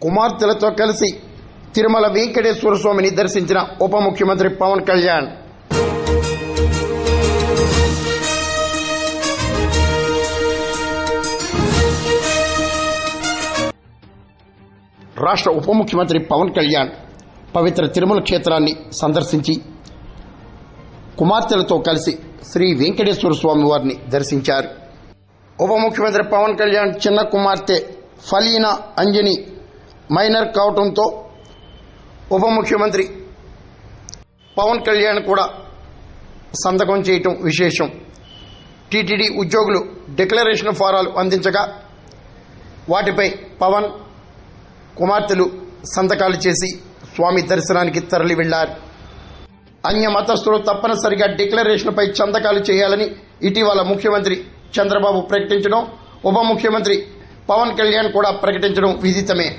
కుమార్తెలతో కలిసి తిరుమల వెంకటేశ్వర స్వామిని దర్శించిన ఉప ముఖ్యమంత్రి పవన్ కళ్యాణ్. రాష్ట్ర ఉప ముఖ్యమంత్రి పవన్ కళ్యాణ్ పవిత్ర తిరుమల క్షేత్రాన్ని సందర్శించి కుమార్తెలతో కలిసి శ్రీ వెంకటేశ్వర స్వామి వారిని దర్శించారు. ఉప ముఖ్యమంత్రి పవన్ కళ్యాణ్ చిన్న కుమార్తె ఫలీనా అంజని మైనర్ కావడంతో ఉప ముఖ్యమంత్రి పవన్ కళ్యాణ్ కూడా సంతకం చేయటం విశేషం. టీటీడీ ఉద్యోగులు డిక్లరేషన్ ఫారాలు అందించగా వాటిపై పవన్ కుమార్తెలు సంతకాలు చేసి స్వామి దర్శనానికి తరలి వెళ్లారు. అన్య మతస్థులు తప్పనిసరిగా డిక్లరేషన్పై సంతకాలు చేయాలని ఇటీవల ముఖ్యమంత్రి చంద్రబాబు ప్రకటించడం, ఉప ముఖ్యమంత్రి పవన్ కళ్యాణ్ కూడా ప్రకటించడం విదితమే.